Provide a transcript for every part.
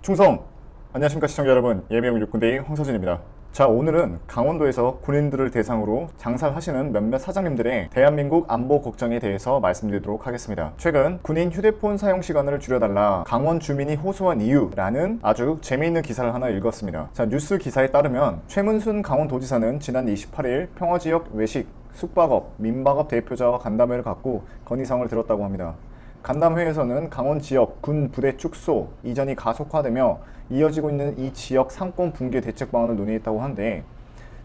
충성! 안녕하십니까 시청자 여러분, 예비역 육군대위 황서진입니다. 자, 오늘은 강원도에서 군인들을 대상으로 장사를 하시는 몇몇 사장님들의 대한민국 안보 걱정에 대해서 말씀드리도록 하겠습니다. 최근 군인 휴대폰 사용 시간을 줄여달라 강원 주민이 호소한 이유라는 아주 재미있는 기사를 하나 읽었습니다. 자, 뉴스 기사에 따르면 최문순 강원도지사는 지난 28일 평화지역 외식, 숙박업, 민박업 대표자와 간담회를 갖고 건의사항을 들었다고 합니다. 간담회에서는 강원 지역 군 부대 축소 이전이 가속화되며 이어지고 있는 이 지역 상권 붕괴 대책 방안을 논의했다고 하는데,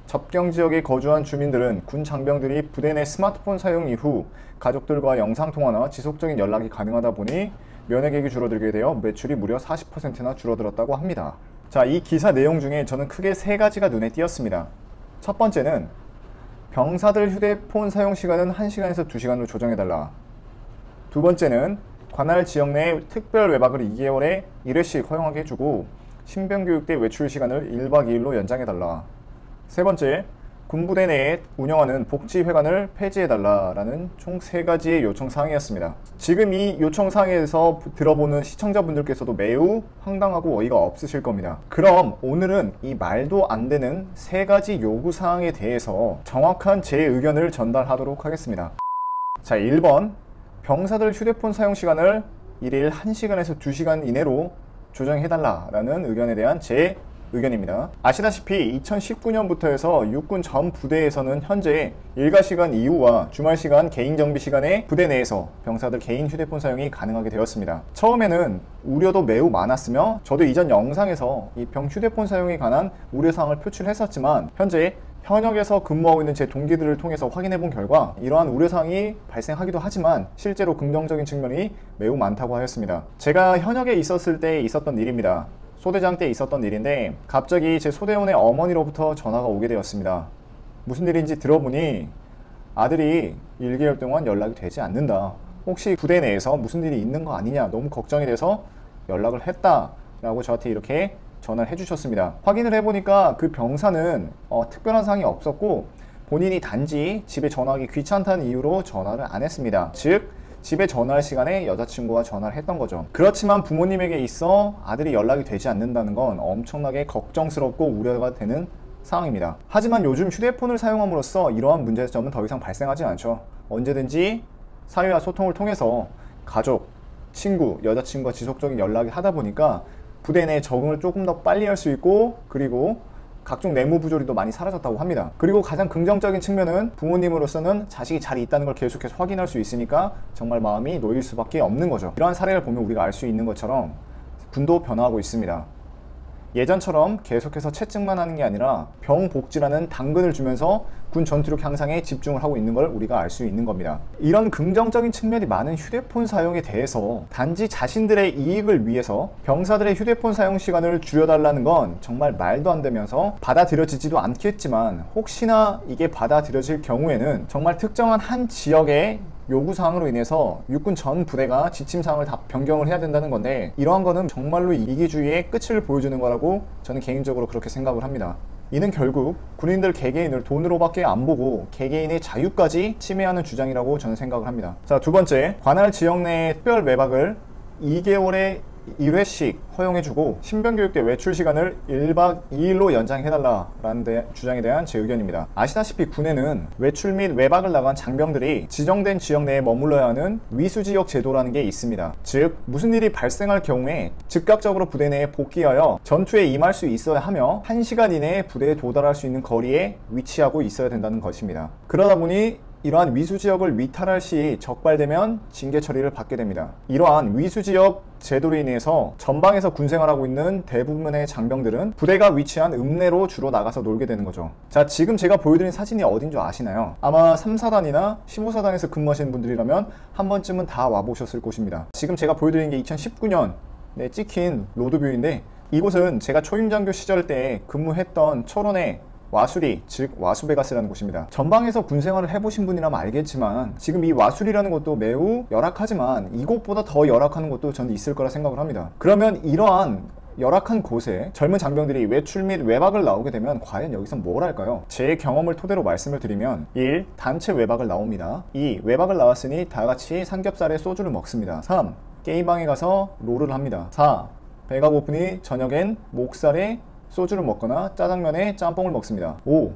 접경 지역에 거주한 주민들은 군 장병들이 부대 내 스마트폰 사용 이후 가족들과 영상통화나 지속적인 연락이 가능하다 보니 면회객이 줄어들게 되어 매출이 무려 40%나 줄어들었다고 합니다. 자, 이 기사 내용 중에 저는 크게 세 가지가 눈에 띄었습니다. 첫 번째는 병사들 휴대폰 사용 시간은 1시간에서 2시간으로 조정해달라. 두 번째는 관할 지역 내 특별 외박을 2개월에 1회씩 허용하게 해주고 신병교육대 외출 시간을 1박 2일로 연장해달라. 세 번째, 군부대 내에 운영하는 복지회관을 폐지해달라라는 총 3가지의 요청사항이었습니다. 지금 이 요청사항에서 들어보는 시청자분들께서도 매우 황당하고 어이가 없으실 겁니다. 그럼 오늘은 이 말도 안 되는 3가지 요구사항에 대해서 정확한 제 의견을 전달하도록 하겠습니다. 자, 1번, 병사들 휴대폰 사용 시간을 1일 1시간에서 2시간 이내로 조정해달라라는 의견에 대한 제 의견입니다. 아시다시피 2019년부터 해서 육군 전 부대에서는 현재 일과 시간 이후와 주말 시간 개인 정비 시간에 부대 내에서 병사들 개인 휴대폰 사용이 가능하게 되었습니다. 처음에는 우려도 매우 많았으며 저도 이전 영상에서 이 병 휴대폰 사용에 관한 우려사항을 표출했었지만, 현재 현역에서 근무하고 있는 제 동기들을 통해서 확인해 본 결과 이러한 우려사항이 발생하기도 하지만 실제로 긍정적인 측면이 매우 많다고 하였습니다. 제가 현역에 있었을 때 있었던 일입니다. 소대장 때 있었던 일인데, 갑자기 제 소대원의 어머니로부터 전화가 오게 되었습니다. 무슨 일인지 들어보니 아들이 1개월 동안 연락이 되지 않는다. 혹시 부대 내에서 무슨 일이 있는 거 아니냐, 너무 걱정이 돼서 연락을 했다라고 저한테 이렇게 전화를 해주셨습니다. 확인을 해보니까 그 병사는 특별한 사항이 없었고 본인이 단지 집에 전화하기 귀찮다는 이유로 전화를 안 했습니다. 즉 집에 전화할 시간에 여자친구와 전화를 했던 거죠. 그렇지만 부모님에게 있어 아들이 연락이 되지 않는다는 건 엄청나게 걱정스럽고 우려가 되는 상황입니다. 하지만 요즘 휴대폰을 사용함으로써 이러한 문제점은 더 이상 발생하지 않죠. 언제든지 사회와 소통을 통해서 가족, 친구, 여자친구와 지속적인 연락이 하다 보니까 부대 내 적응을 조금 더 빨리 할 수 있고, 그리고 각종 내무 부조리도 많이 사라졌다고 합니다. 그리고 가장 긍정적인 측면은 부모님으로서는 자식이 잘 있다는 걸 계속해서 확인할 수 있으니까 정말 마음이 놓일 수밖에 없는 거죠. 이러한 사례를 보면 우리가 알 수 있는 것처럼 군도 변화하고 있습니다. 예전처럼 계속해서 채찍만 하는 게 아니라 병복지라는 당근을 주면서 군 전투력 향상에 집중을 하고 있는 걸 우리가 알 수 있는 겁니다. 이런 긍정적인 측면이 많은 휴대폰 사용에 대해서 단지 자신들의 이익을 위해서 병사들의 휴대폰 사용 시간을 줄여달라는 건 정말 말도 안 되면서 받아들여지지도 않겠지만, 혹시나 이게 받아들여질 경우에는 정말 특정한 한 지역의 요구사항으로 인해서 육군 전 부대가 지침사항을 다 변경을 해야 된다는 건데, 이러한 거는 정말로 이기주의의 끝을 보여주는 거라고 저는 개인적으로 그렇게 생각을 합니다. 이는 결국 군인들 개개인을 돈으로밖에 안 보고 개개인의 자유까지 침해하는 주장이라고 저는 생각을 합니다. 자, 두 번째, 관할 지역 내 특별 외박을 2개월에 1회씩 허용해주고 신병교육대 외출 시간을 1박 2일로 연장해달라라는 주장에 대한 제 의견입니다. 아시다시피 군에는 외출 및 외박을 나간 장병들이 지정된 지역 내에 머물러야 하는 위수지역 제도라는 게 있습니다. 즉 무슨 일이 발생할 경우에 즉각적으로 부대 내에 복귀하여 전투에 임할 수 있어야 하며 1시간 이내에 부대에 도달할 수 있는 거리에 위치하고 있어야 된다는 것입니다. 그러다 보니 이러한 위수지역을 위탈할 시 적발되면 징계 처리를 받게 됩니다. 이러한 위수지역 제도로 인해서 전방에서 군생활하고 있는 대부분의 장병들은 부대가 위치한 읍내로 주로 나가서 놀게 되는 거죠. 자, 지금 제가 보여드린 사진이 어딘 줄 아시나요? 아마 3사단이나 15사단에서 근무하시는 분들이라면 한 번쯤은 다 와보셨을 곳입니다. 지금 제가 보여드린 게 2019년에 찍힌 로드뷰인데, 이곳은 제가 초임장교 시절 때 근무했던 철원의 와수리, 즉 와수베가스라는 곳입니다. 전방에서 군생활을 해보신 분이라면 알겠지만 지금 이 와수리라는 곳도 매우 열악하지만 이곳보다 더 열악한 곳도 저는 있을 거라 생각을 합니다. 그러면 이러한 열악한 곳에 젊은 장병들이 외출 및 외박을 나오게 되면 과연 여기서 뭘 할까요? 제 경험을 토대로 말씀을 드리면 1. 단체 외박을 나옵니다. 2. 외박을 나왔으니 다같이 삼겹살에 소주를 먹습니다. 3. 게임방에 가서 롤을 합니다. 4. 배가 고프니 저녁엔 목살에 소주를 먹거나 짜장면에 짬뽕을 먹습니다. 5.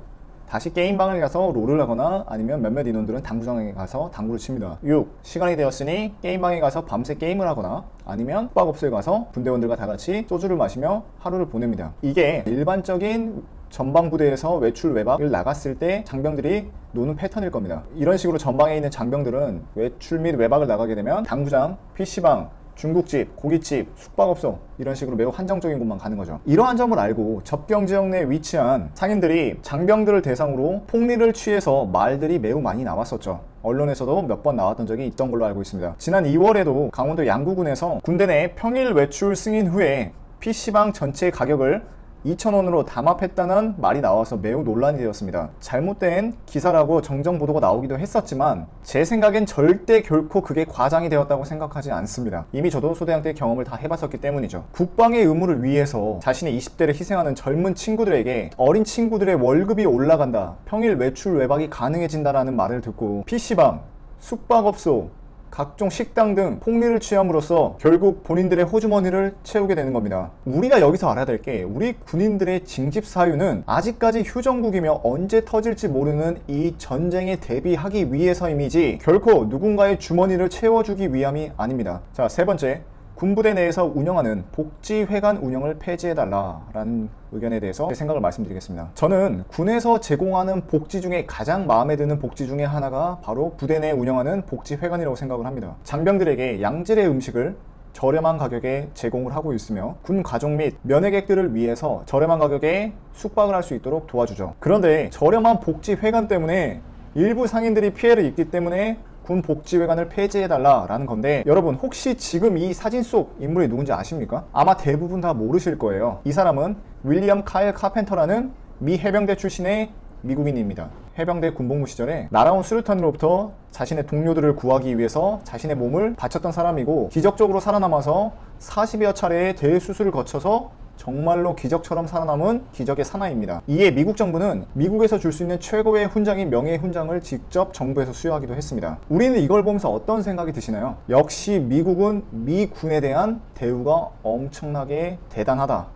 다시 게임방을 가서 롤을 하거나 아니면 몇몇 인원들은 당구장에 가서 당구를 칩니다. 6. 시간이 되었으니 게임방에 가서 밤새 게임을 하거나 아니면 숙박업소에 가서 분대원들과 다 같이 소주를 마시며 하루를 보냅니다. 이게 일반적인 전방부대에서 외출 외박을 나갔을 때 장병들이 노는 패턴일 겁니다. 이런 식으로 전방에 있는 장병들은 외출 및 외박을 나가게 되면 당구장, PC방, 중국집, 고깃집, 숙박업소 이런 식으로 매우 한정적인 곳만 가는 거죠. 이러한 점을 알고 접경지역 내에 위치한 상인들이 장병들을 대상으로 폭리를 취해서 말들이 매우 많이 나왔었죠. 언론에서도 몇 번 나왔던 적이 있던 걸로 알고 있습니다. 지난 2월에도 강원도 양구군에서 군대 내 평일 외출 승인 후에 PC방 전체 가격을 2,000원으로 담합했다는 말이 나와서 매우 논란이 되었습니다. 잘못된 기사라고 정정 보도가 나오기도 했었지만 제 생각엔 절대 결코 그게 과장이 되었다고 생각하지 않습니다. 이미 저도 소대장 때 경험을 다 해봤었기 때문이죠. 국방의 의무를 위해서 자신의 20대를 희생하는 젊은 친구들에게 어린 친구들의 월급이 올라간다, 평일 외출 외박이 가능해진다라는 말을 듣고 PC방, 숙박업소, 각종 식당 등 폭리를 취함으로써 결국 본인들의 호주머니를 채우게 되는 겁니다. 우리가 여기서 알아야 될 게 우리 군인들의 징집 사유는 아직까지 휴전국이며 언제 터질지 모르는 이 전쟁에 대비하기 위해서임이지 결코 누군가의 주머니를 채워주기 위함이 아닙니다. 자, 세 번째. 군부대 내에서 운영하는 복지회관 운영을 폐지해달라라는 의견에 대해서 제 생각을 말씀드리겠습니다. 저는 군에서 제공하는 복지 중에 가장 마음에 드는 복지 중에 하나가 바로 부대 내 운영하는 복지회관이라고 생각을 합니다. 장병들에게 양질의 음식을 저렴한 가격에 제공을 하고 있으며 군 가족 및 면회객들을 위해서 저렴한 가격에 숙박을 할 수 있도록 도와주죠. 그런데 저렴한 복지회관 때문에 일부 상인들이 피해를 입기 때문에 군 복지회관을 폐지해달라라는 건데, 여러분 혹시 지금 이 사진 속 인물이 누군지 아십니까? 아마 대부분 다 모르실 거예요. 이 사람은 윌리엄 카일 카펜터라는 미 해병대 출신의 미국인입니다. 해병대 군복무 시절에 날아온 수류탄으로부터 자신의 동료들을 구하기 위해서 자신의 몸을 바쳤던 사람이고, 기적적으로 살아남아서 40여 차례의 대수술을 거쳐서 정말로 기적처럼 살아남은 기적의 사나이입니다. 이에 미국 정부는 미국에서 줄 수 있는 최고의 훈장인 명예의 훈장을 직접 정부에서 수여하기도 했습니다. 우리는 이걸 보면서 어떤 생각이 드시나요? 역시 미국은 미군에 대한 대우가 엄청나게 대단하다.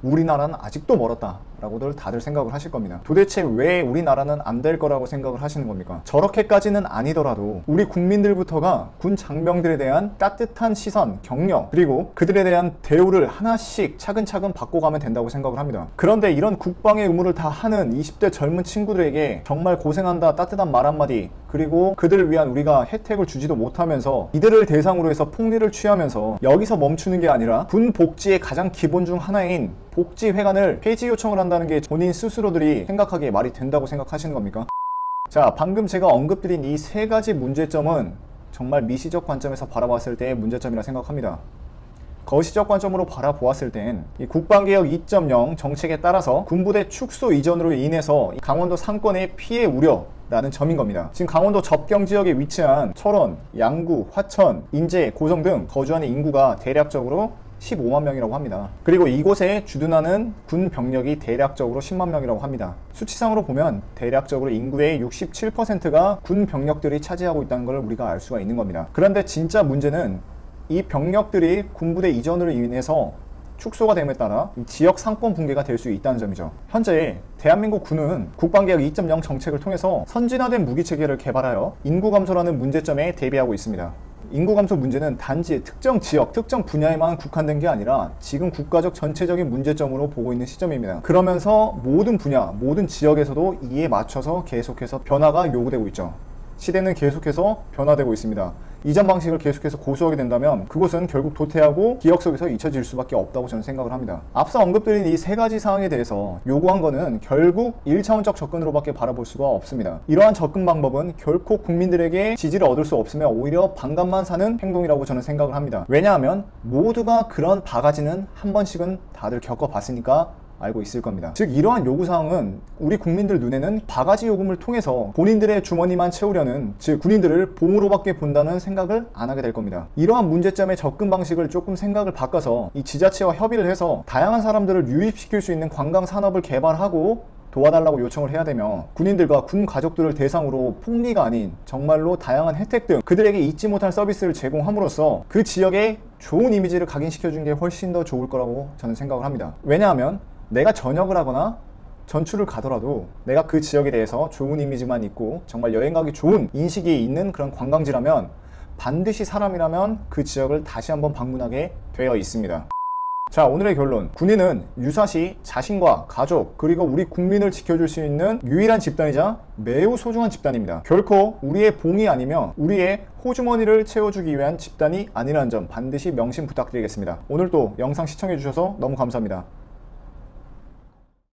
우리나라는 아직도 멀었다 라고들 다들 생각을 하실 겁니다. 도대체 왜 우리나라는 안 될 거라고 생각을 하시는 겁니까? 저렇게까지는 아니더라도 우리 국민들부터가 군 장병들에 대한 따뜻한 시선, 격려, 그리고 그들에 대한 대우를 하나씩 차근차근 바꿔가면 된다고 생각을 합니다. 그런데 이런 국방의 의무를 다 하는 20대 젊은 친구들에게 정말 고생한다, 따뜻한 말 한마디, 그리고 그들을 위한 우리가 혜택을 주지도 못하면서 이들을 대상으로 해서 폭리를 취하면서 여기서 멈추는 게 아니라 군 복지의 가장 기본 중 하나인 복지회관을 폐지 요청을 한다는 게 본인 스스로들이 생각하기에 말이 된다고 생각하시는 겁니까? 자, 방금 제가 언급드린 이 세 가지 문제점은 정말 미시적 관점에서 바라봤을 때의 문제점이라 생각합니다. 거시적 관점으로 바라보았을 땐 이 국방개혁 2.0 정책에 따라서 군부대 축소 이전으로 인해서 강원도 상권의 피해 우려라는 점인 겁니다. 지금 강원도 접경지역에 위치한 철원, 양구, 화천, 인제, 고성 등 거주하는 인구가 대략적으로 15만 명이라고 합니다. 그리고 이곳에 주둔하는 군 병력이 대략적으로 10만 명이라고 합니다. 수치상으로 보면 대략적으로 인구의 67%가 군 병력들이 차지하고 있다는 걸 우리가 알 수가 있는 겁니다. 그런데 진짜 문제는 이 병력들이 군부대 이전으로 인해서 축소가 됨에 따라 지역 상권 붕괴가 될 수 있다는 점이죠. 현재 대한민국 군은 국방개혁 2.0 정책을 통해서 선진화된 무기체계를 개발하여 인구 감소라는 문제점에 대비하고 있습니다. 인구 감소 문제는 단지 특정 지역, 특정 분야에만 국한된 게 아니라 지금 국가적 전체적인 문제점으로 보고 있는 시점입니다. 그러면서 모든 분야, 모든 지역에서도 이에 맞춰서 계속해서 변화가 요구되고 있죠. 시대는 계속해서 변화되고 있습니다. 이전 방식을 계속해서 고수하게 된다면 그곳은 결국 도태하고 기억 속에서 잊혀질 수밖에 없다고 저는 생각을 합니다. 앞서 언급드린 이 세 가지 사항에 대해서 요구한 거는 결국 1차원적 접근으로밖에 바라볼 수가 없습니다. 이러한 접근 방법은 결코 국민들에게 지지를 얻을 수 없으며 오히려 반감만 사는 행동이라고 저는 생각을 합니다. 왜냐하면 모두가 그런 바가지는 한 번씩은 다들 겪어봤으니까 알고 있을 겁니다. 즉 이러한 요구사항은 우리 국민들 눈에는 바가지 요금을 통해서 본인들의 주머니만 채우려는, 즉 군인들을 봉으로밖에 본다는 생각을 안 하게 될 겁니다. 이러한 문제점의 접근 방식을 조금 생각을 바꿔서 이 지자체와 협의를 해서 다양한 사람들을 유입시킬 수 있는 관광 산업을 개발하고 도와달라고 요청을 해야 되며 군인들과 군 가족들을 대상으로 폭리가 아닌 정말로 다양한 혜택 등 그들에게 잊지 못할 서비스를 제공함으로써 그 지역에 좋은 이미지를 각인시켜주는 게 훨씬 더 좋을 거라고 저는 생각을 합니다. 왜냐하면 내가 전역을 하거나 전출을 가더라도 내가 그 지역에 대해서 좋은 이미지만 있고 정말 여행 가기 좋은 인식이 있는 그런 관광지라면 반드시 사람이라면 그 지역을 다시 한번 방문하게 되어 있습니다. 자, 오늘의 결론. 군인은 유사시 자신과 가족 그리고 우리 국민을 지켜줄 수 있는 유일한 집단이자 매우 소중한 집단입니다. 결코 우리의 봉이 아니며 우리의 호주머니를 채워주기 위한 집단이 아니라는 점 반드시 명심 부탁드리겠습니다. 오늘도 영상 시청해주셔서 너무 감사합니다.